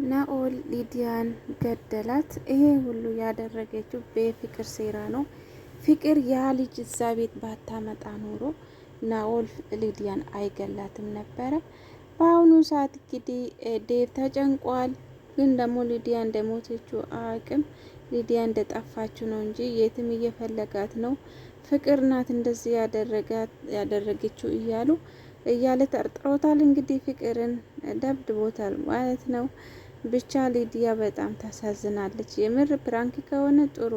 ናኦል ሊዲያን ገደላት። ይሄ ሁሉ ያደረገችው በፍቅር ሴራ ነው። ፍቅር ያ ልጅ እዛ ቤት ባታመጣ ኖሮ ናኦል ሊዲያን አይገላትም ነበረ። በአሁኑ ሰዓት እንግዲህ ዴቭ ተጨንቋል። ግን ደግሞ ሊዲያ እንደሞተችው አቅም ሊዲያ እንደጠፋችው ነው እንጂ የትም እየፈለጋት ነው። ፍቅር ናት እንደዚህ ያደረገችው እያለ ጠርጥሮታል። እንግዲህ ፍቅርን ደብድቦታል ማለት ነው። ብቻ ሊዲያ በጣም ታሳዝናለች። የምር ፕራንክ ከሆነ ጥሩ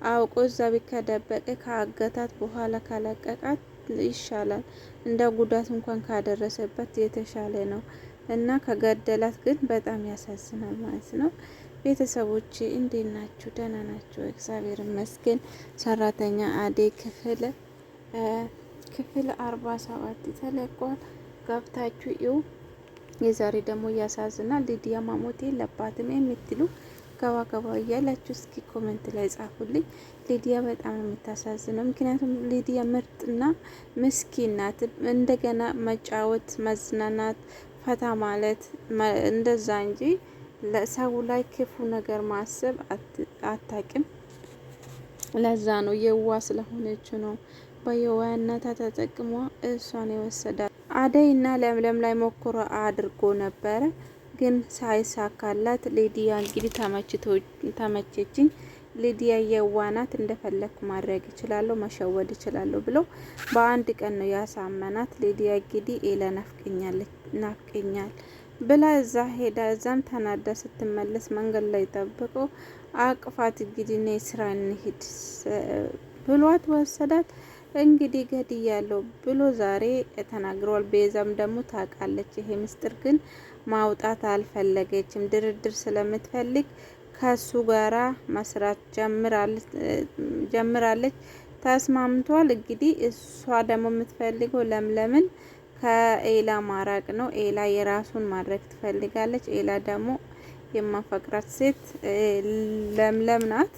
አውቆ እዛ ቤት ከደበቀ ከአገታት በኋላ ካለቀቃት ይሻላል። እንደ ጉዳት እንኳን ካደረሰበት የተሻለ ነው እና ከገደላት ግን በጣም ያሳዝናል ማለት ነው። ቤተሰቦች እንዴት ናችሁ? ደህና ናቸው፣ እግዚአብሔር ይመስገን። ሰራተኛ አደይ ክፍል 47 ተለቋል። ገብታችሁ ይው። የዛሬ ደግሞ ያሳዝናል። ሊዲያ ማሞት የለባትም የምትሉ ገባ ገባ እያላችሁ እስኪ ኮሜንት ላይ ጻፉልኝ። ሊዲያ በጣም ነው የምታሳዝነው። ምክንያቱም ሊዲያ ምርጥና ምስኪን ናት። እንደገና መጫወት፣ መዝናናት፣ ፈታ ማለት እንደዛ እንጂ ለሰው ላይ ክፉ ነገር ማሰብ አታቅም። ለዛ ነው የዋ ስለሆነች ነው በየዋህነቷ ተጠቅሟ እሷን የወሰዳት። አደይ እና ለምለም ላይ ሞክሮ አድርጎ ነበረ ግን ሳይሳካላት ሊዲያ እንግዲህ ተመቸችኝ፣ ሊዲያ የዋናት እንደፈለኩ ማድረግ እችላለሁ፣ መሸወድ እችላለሁ ብሎ በአንድ ቀን ነው ያሳመናት። ሊዲያ እንግዲህ ኤላ ናፍቀኛል ብላ እዛ ሄዳ እዛም ተናዳ ስትመለስ መንገድ ላይ ጠብቆ አቅፋት እንግዲህ ነይ ስራ እንሂድ ብሏት ወሰዳት። እንግዲህ ገድያለሁ ብሎ ዛሬ ተናግሯል። ቤዛም ደግሞ ታውቃለች ይሄ ምስጢር ግን ማውጣት አልፈለገችም። ድርድር ስለምትፈልግ ከሱ ጋራ መስራት ጀምራለች። ተስማምቷል። እንግዲህ እሷ ደግሞ የምትፈልገው ለምለምን ከኤላ ማራቅ ነው። ኤላ የራሱን ማድረግ ትፈልጋለች። ኤላ ደግሞ የማፈቅራት ሴት ለምለም ናት።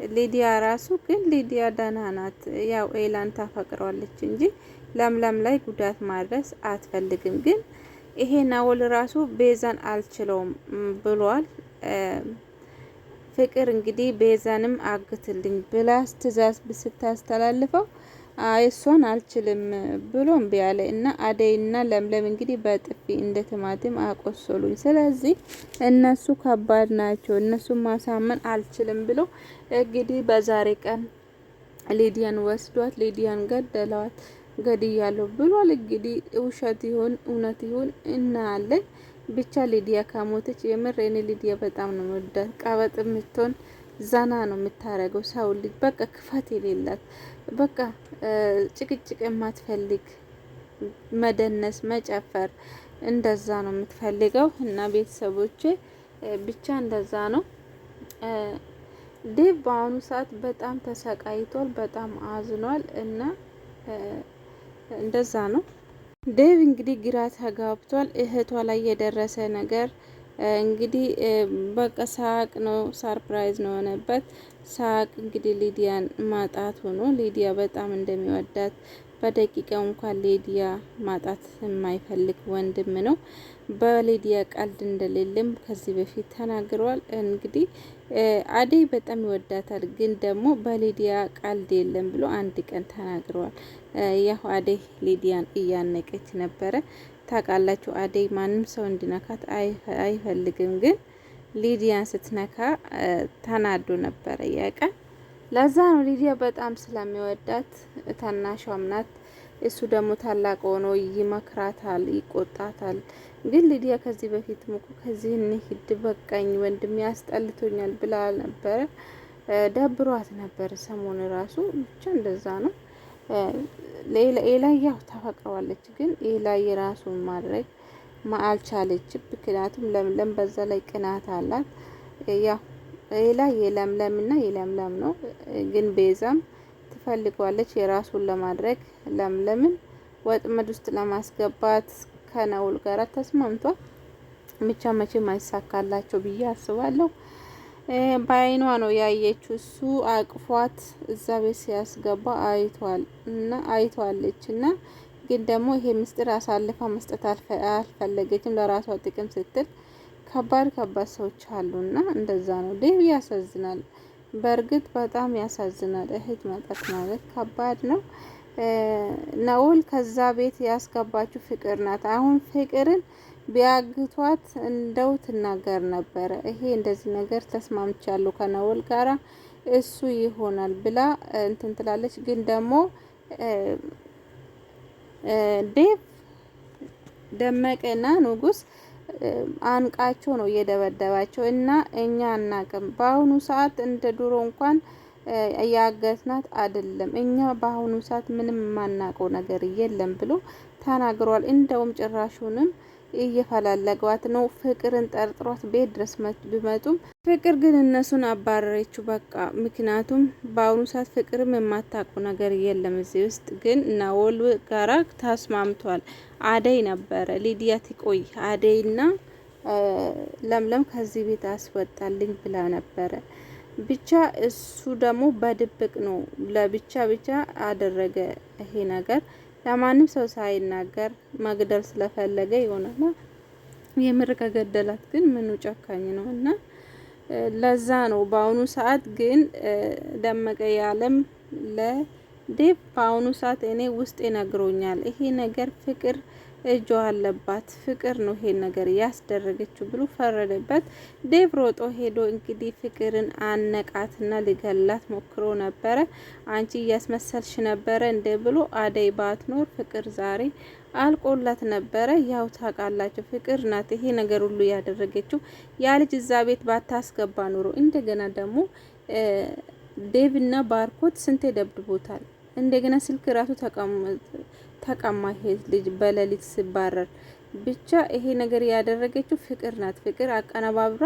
ሊዲያ ራሱ ግን ሊዲያ ደህና ናት። ያው ኤላን ታፈቅረዋለች እንጂ ለምለም ላይ ጉዳት ማድረስ አትፈልግም። ግን ይሄ ናኦል ራሱ ቤዛን አልችለውም ብሏል። ፍቅር እንግዲህ ቤዛንም አግትልኝ ብላ ትዕዛዝ ስታስተላልፈው እሷን አልችልም ብሎ እምቢ አለ እና አደይና ለምለም እንግዲህ በጥፊ እንደ ቲማቲም አቆሰሉኝ። ስለዚህ እነሱ ከባድ ናቸው፣ እነሱ ማሳመን አልችልም ብሎ እንግዲህ በዛሬ ቀን ሊዲያን ወስዷት ሊዲያን ገድያለሁ ብሏል። እንግዲህ ውሸት ይሁን እውነት ይሁን እናያለን። ብቻ ሊዲያ ከሞተች የምር እኔ ሊዲያ በጣም ነው ወዳት። ቀበጥ የምትሆን ዘና ነው የምታረገው ሰው ልጅ በቃ ክፋት የሌላት በቃ ጭቅጭቅ የማትፈልግ መደነስ፣ መጨፈር እንደዛ ነው የምትፈልገው። እና ቤተሰቦቼ ብቻ እንደዛ ነው። ዴቭ በአሁኑ ሰዓት በጣም ተሰቃይቷል፣ በጣም አዝኗል እና እንደዛ ነው። ዴቭ እንግዲህ ግራ ተጋብቷል። እህቷ ላይ የደረሰ ነገር እንግዲህ በቃ ሳቅ ነው፣ ሰርፕራይዝ ነው የሆነበት። ሳቅ እንግዲህ ሊዲያን ማጣት ሆኖ ሊዲያ በጣም እንደሚወዳት በደቂቃው እንኳን ሊዲያ ማጣት የማይፈልግ ወንድም ነው። በሊዲያ ቀልድ እንደሌለም ከዚህ በፊት ተናግሯል። እንግዲህ አደይ በጣም ይወዳታል፣ ግን ደግሞ በሊዲያ ቀልድ የለም ብሎ አንድ ቀን ተናግሯል። ያው አደይ ሊዲያን እያነቀች ነበረ። ታውቃላችሁ አደይ ማንም ሰው እንዲነካት አይፈልግም፣ ግን ሊዲያን ስትነካ ተናዶ ነበረ ያቀን። ለዛ ነው ሊዲያ በጣም ስለሚወዳት ታናሿም ናት። እሱ ደግሞ ታላቅ ሆኖ ይመክራታል፣ ይቆጣታል። ግን ሊዲያ ከዚህ በፊት ሙቁ ከዚህ እንሂድ በቃኝ ወንድም ያስጠልቶኛል ብላ ነበረ። ደብሯት ነበር ሰሞኑ ራሱ። ብቻ እንደዛ ነው። ኤላ ያው ታፈቅረዋለች፣ ግን ኤላ የራሱን ማድረግ አልቻለችም። ምክንያቱም ለምለም በዛ ላይ ቅናት አላት። ያው ኤላ የለምለምና የለምለም ነው፣ ግን ቤዛም ትፈልገዋለች የራሱን ለማድረግ ለምለምን ወጥመድ ውስጥ ለማስገባት ከናኦል ጋር ተስማምቷል። ብቻ መቼም አይሳካላቸው ብዬ አስባለሁ። በአይኗ ነው ያየችው። እሱ አቅፏት እዛ ቤት ሲያስገባ አይቷለች እና ግን ደግሞ ይሄ ምስጢር አሳልፋ መስጠት አልፈለገችም። ለራሷ ጥቅም ስትል ከባድ ሰዎች አሉና እንደዛ ነው። ዴቭ ያሳዝናል። በእርግጥ በጣም ያሳዝናል። እህት መጠት ማለት ከባድ ነው። ናኦል ከዛ ቤት ያስገባችው ፍቅር ናት። አሁን ፍቅርን ቢያግቷት እንደው ትናገር ነበረ። ይሄ እንደዚህ ነገር ተስማምቻለሁ ከናኦል ጋራ እሱ ይሆናል ብላ እንትን ትላለች። ግን ደግሞ ዴቭ ደመቀና ንጉስ አንቃቸው ነው እየደበደባቸው እና እኛ አናቅም። በአሁኑ ሰዓት እንደ ድሮ እንኳን ያገትናት አይደለም። እኛ በአሁኑ ሰዓት ምንም የማናቀው ነገር የለም ብሎ ተናግሯል። እንደውም ጭራሹንም እየፈላለጓት ነው። ፍቅርን ጠርጥሯት ቤት ድረስ ቢመጡም ፍቅር ግን እነሱን አባረረችው። በቃ ምክንያቱም በአሁኑ ሰዓት ፍቅርም የማታውቀው ነገር የለም እዚህ ውስጥ። ግን ናኦል ጋራ ተስማምቷል። አደይ ነበረ ሊዲያ ትቆይ አደይና ለምለም ከዚህ ቤት አስወጣልኝ ብላ ነበረ። ብቻ እሱ ደግሞ በድብቅ ነው ለብቻ አደረገ ይሄ ነገር ለማንም ሰው ሳይናገር መግደል ስለፈለገ ይሆናል። የምር ከገደላት ግን ምኑ ጨካኝ ነው። እና ለዛ ነው በአሁኑ ሰዓት ግን ደመቀ ያለም ለዴቭ በአሁኑ ሰዓት እኔ ውስጥ ይነግሮኛል ይሄ ነገር ፍቅር እጇ አለባት፣ ፍቅር ነው ይሄን ነገር ያስደረገችው ብሎ ፈረደበት። ዴቭ ሮጦ ሄዶ እንግዲህ ፍቅርን አነቃትና ሊገላት ሞክሮ ነበረ። አንቺ እያስመሰልሽ ነበረ እንደ ብሎ አደይ ባትኖር ፍቅር ዛሬ አልቆላት ነበረ። ያው ታውቃላችሁ ፍቅር ናት ይሄ ነገር ሁሉ ያደረገችው። ያ ልጅ እዛ ቤት ባታስገባ ኑሮ እንደገና ደግሞ ዴቭና ባርኮት ስንቴ ደብድቦታል። እንደገና ስልክ ራሱ ተቀማ ይሄ ልጅ በሌሊት ሲባረር። ብቻ ይሄ ነገር ያደረገችው ፍቅር ናት። ፍቅር አቀነባብራ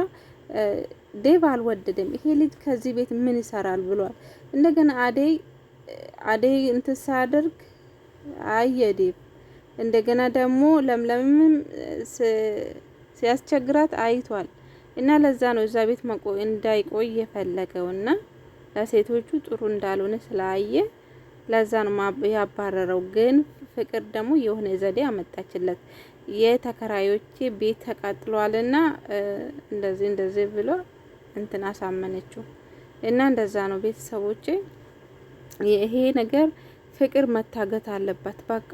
ዴቭ አልወደደም። ይሄ ልጅ ከዚህ ቤት ምን ይሰራል ብሏል። እንደገና አደይ እንትን ሳደርግ አየ ዴቭ። እንደገና ደግሞ ለምለምም ሲያስቸግራት አይቷል። እና ለዛ ነው እዛ ቤት እንዳይቆይ የፈለገውና ለሴቶቹ ጥሩ እንዳልሆነ ስላየ ለዛ ነው ያባረረው። ግን ፍቅር ደግሞ የሆነ ዘዴ አመጣችለት። የተከራዮቼ ቤት ተቃጥሏልና እንደዚህ ብሎ እንትን አሳመነችው። እና እንደዛ ነው ቤተሰቦቼ። ይሄ ነገር ፍቅር መታገት አለባት በቃ።